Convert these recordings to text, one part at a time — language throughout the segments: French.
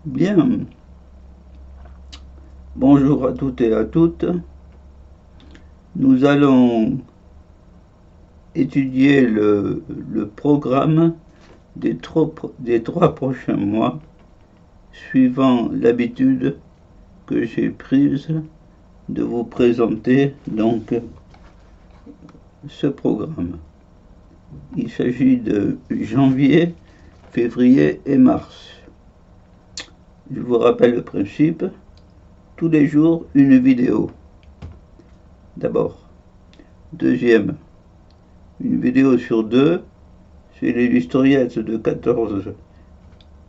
Bien, bonjour à toutes et à toutes. Nous allons étudier le programme des trois prochains mois, suivant l'habitude que j'ai prise de vous présenter donc ce programme. Il s'agit de janvier, février et mars. Je vous rappelle le principe, tous les jours une vidéo. D'abord. Deuxième, une vidéo sur deux, c'est les historiettes de 14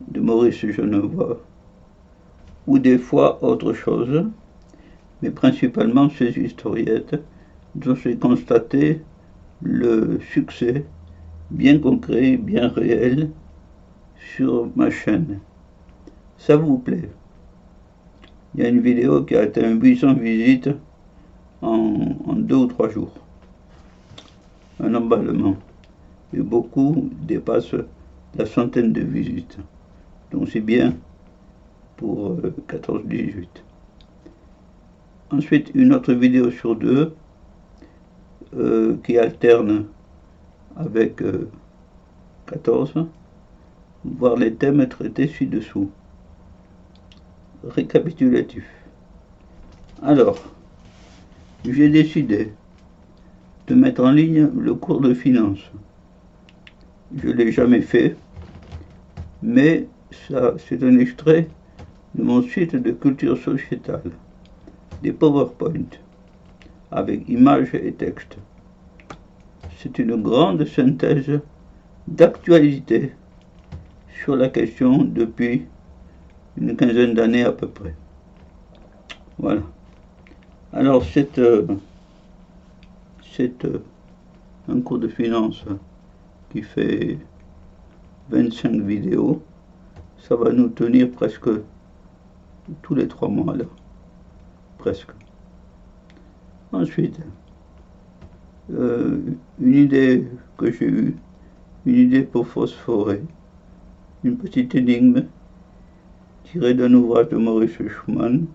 de Maurice Genevoix, ou des fois autre chose, mais principalement ces historiettes dont j'ai constaté le succès bien concret, bien réel sur ma chaîne. Ça vous plaît? Il y a une vidéo qui a atteint 800 visites en 2 ou 3 jours. Un emballement. Et beaucoup dépassent la centaine de visites. Donc c'est bien pour 14-18. Ensuite, une autre vidéo sur deux qui alterne avec 14, voir les thèmes traités ci-dessous. Récapitulatif. Alors, j'ai décidé de mettre en ligne le cours de finance. Je ne l'ai jamais fait, mais ça, c'est un extrait de mon site de culture sociétale, des PowerPoint, avec images et textes. C'est une grande synthèse d'actualité sur la question depuis une quinzaine d'années à peu près. Voilà. Alors c'est un cours de finance qui fait 25 vidéos. Ça va nous tenir presque tous les 3 mois là. Presque. Ensuite, une idée que j'ai eue, une idée pour phosphorer, une petite énigme tirée d'un ouvrage de Maurice Schumann,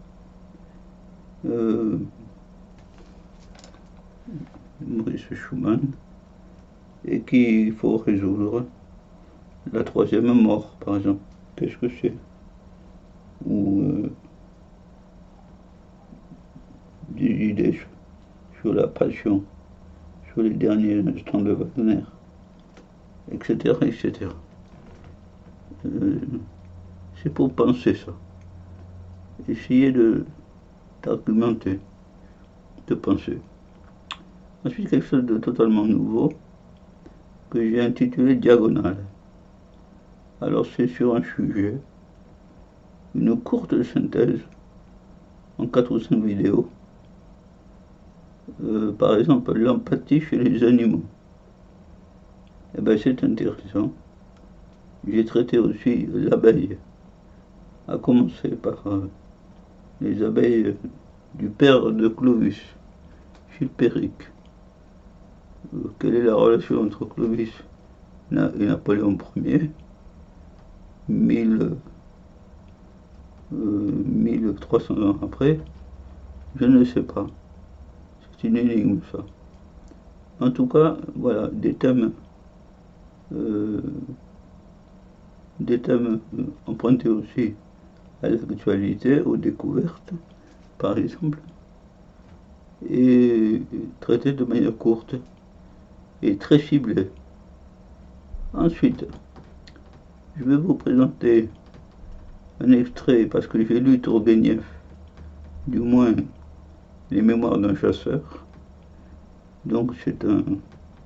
et qu'il faut résoudre. La troisième mort, par exemple. Qu'est-ce que c'est? Ou des idées sur la passion, sur les derniers instants de Wagner, etc. etc. C'est pour penser ça. Essayer d'argumenter, de penser. Ensuite, quelque chose de totalement nouveau que j'ai intitulé Diagonale. Alors, c'est sur un sujet, une courte synthèse en 4 ou 5 vidéos. Par exemple, l'empathie chez les animaux. Eh bien, c'est intéressant. J'ai traité aussi l'abeille, à commencer par les abeilles du père de Clovis, Chilpéric. Quelle est la relation entre Clovis et Napoléon Ier, 1300 ans après? Je ne sais pas. C'est une énigme, ça. En tout cas, voilà, des thèmes empruntés aussi à l'actualité, aux découvertes, par exemple, et traités de manière courte et très ciblée. Ensuite, je vais vous présenter un extrait, parce que j'ai lu Tourguenieff, du moins les mémoires d'un chasseur. Donc c'est un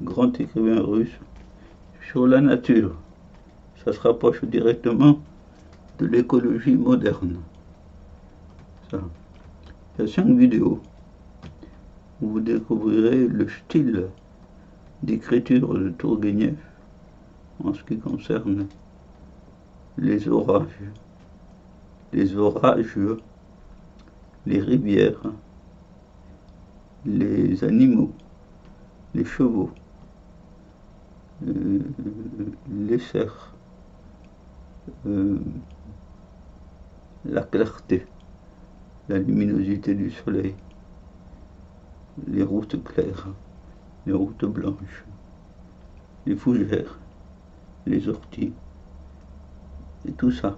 grand écrivain russe sur la nature. Ça se rapproche directement de l'écologie moderne. Ça. Il y a 5 vidéos où vous découvrirez le style d'écriture de Tourguenieff en ce qui concerne les orages, les rivières, les animaux, les chevaux, les cerfs, la clarté, la luminosité du soleil, les routes claires, les routes blanches, les fougères, les orties, et tout ça,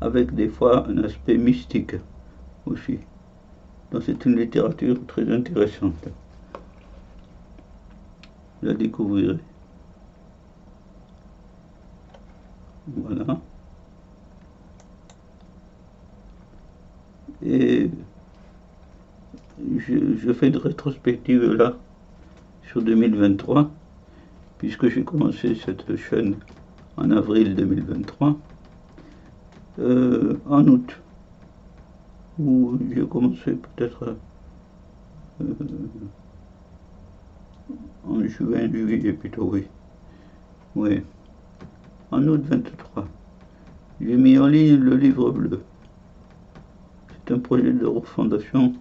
avec des fois un aspect mystique aussi. Donc c'est une littérature très intéressante. Vous la découvrirez. Voilà. Et je fais une rétrospective là sur 2023, puisque j'ai commencé cette chaîne en avril 2023, en août, où j'ai commencé peut-être en juin, juillet plutôt, oui. Oui, en août 23. J'ai mis en ligne le livre bleu. C'est un projet de refondation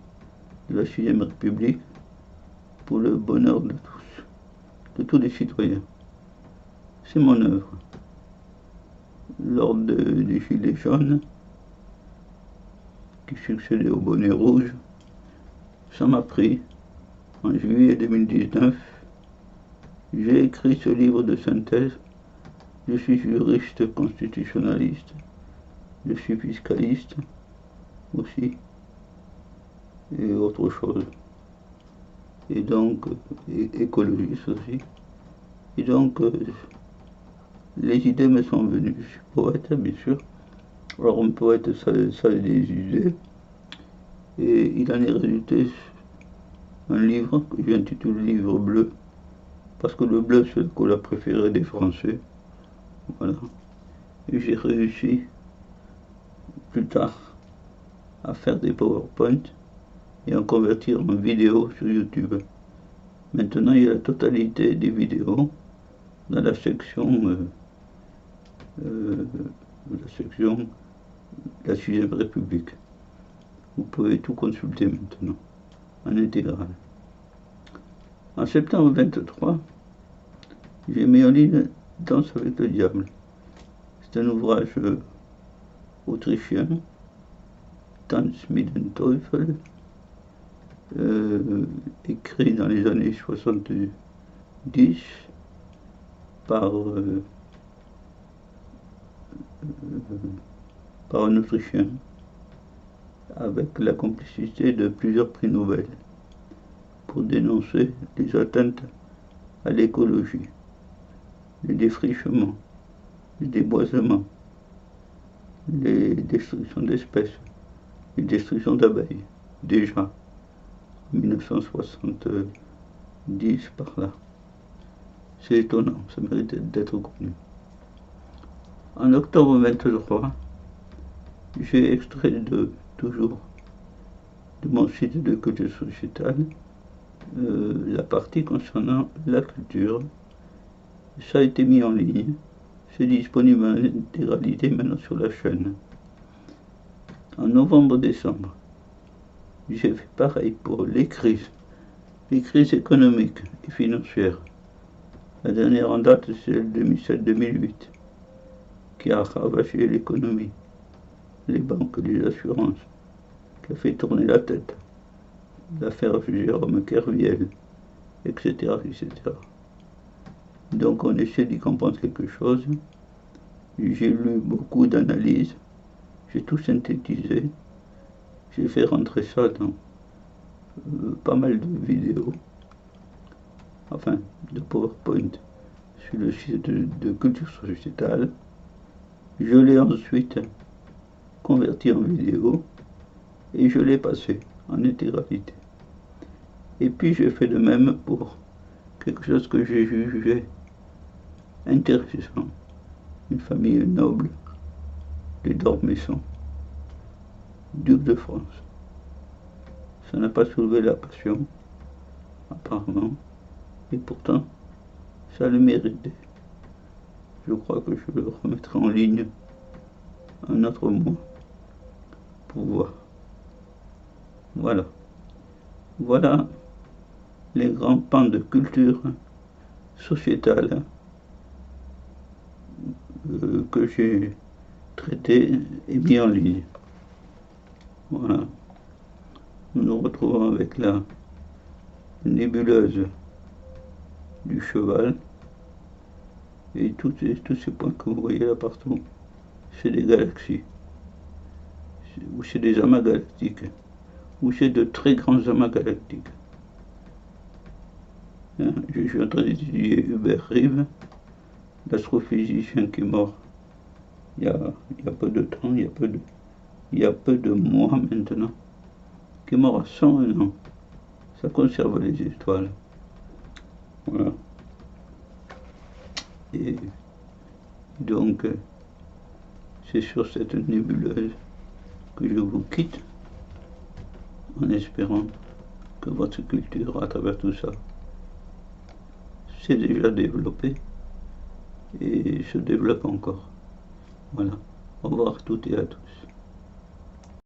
de la 6ème République pour le bonheur de tous, de tous les citoyens. C'est mon œuvre. Lors des Gilets jaunes, qui succédaient au bonnet rouge, ça m'a pris. En juillet 2019, j'ai écrit ce livre de synthèse. Je suis juriste constitutionnaliste, je suis fiscaliste aussi, et autre chose. Et donc, écologiste aussi. Et donc, les idées me sont venues. Je suis poète, bien sûr. Alors, un poète, ça a des idées. Et il en est résulté un livre que j'intitule Livre bleu, parce que le bleu, c'est le couleur préférée des Français. Voilà. Et j'ai réussi, plus tard, à faire des PowerPoint et à convertir en vidéo sur YouTube. Maintenant, il y a la totalité des vidéos dans la section de la 6ème République. Vous pouvez tout consulter maintenant, en intégral. En septembre 23, j'ai mis en ligne Danse avec le diable. C'est un ouvrage autrichien, Tanz mit dem Teufel, écrit dans les années 70 par un Autrichien, avec la complicité de plusieurs prix Nobel, pour dénoncer les atteintes à l'écologie, les défrichements, les déboisements, les destructions d'espèces, les destructions d'abeilles, déjà en 1970 par là. C'est étonnant, ça mérite d'être connu. En octobre 23, j'ai extrait toujours de mon site de culture sociétale la partie concernant la culture. Ça a été mis en ligne. C'est disponible en intégralité maintenant sur la chaîne. En novembre-décembre, j'ai fait pareil pour les crises économiques et financières. La dernière en date, c'est celle de 2007-2008, qui a ravagé l'économie, les banques, les assurances, qui a fait tourner la tête. L'affaire Jérôme Kerviel, etc., etc. Donc on essaie d'y comprendre quelque chose. J'ai lu beaucoup d'analyses, j'ai tout synthétisé, j'ai fait rentrer ça dans pas mal de vidéos, enfin de PowerPoint, sur le site de culture sociétale. Je l'ai ensuite converti en vidéo et je l'ai passé en intégralité. Et puis j'ai fait de même pour quelque chose que j'ai jugé intéressant, une famille noble, les Dormesson, duc de France. Ça n'a pas soulevé la passion, apparemment, et pourtant, ça le méritait. Je crois que je le remettrai en ligne un autre mois pour voir. Voilà. Voilà les grands pans de culture sociétale que j'ai traités et mis en ligne. Voilà. Nous nous retrouvons avec la nébuleuse du cheval. Et tous ces points que vous voyez là partout, c'est des galaxies. Ou c'est des amas galactiques. Ou c'est de très grands amas galactiques. Je suis en train d'étudier Hubert Reeves, l'astrophysicien qui est mort il y a peu de temps, il y a peu de mois maintenant, qui est mort à 101 ans. Ça conserve les étoiles. Voilà. Et donc, c'est sur cette nébuleuse que je vous quitte, en espérant que votre culture, à travers tout ça, s'est déjà développée et se développe encore. Voilà. Au revoir à toutes et à tous.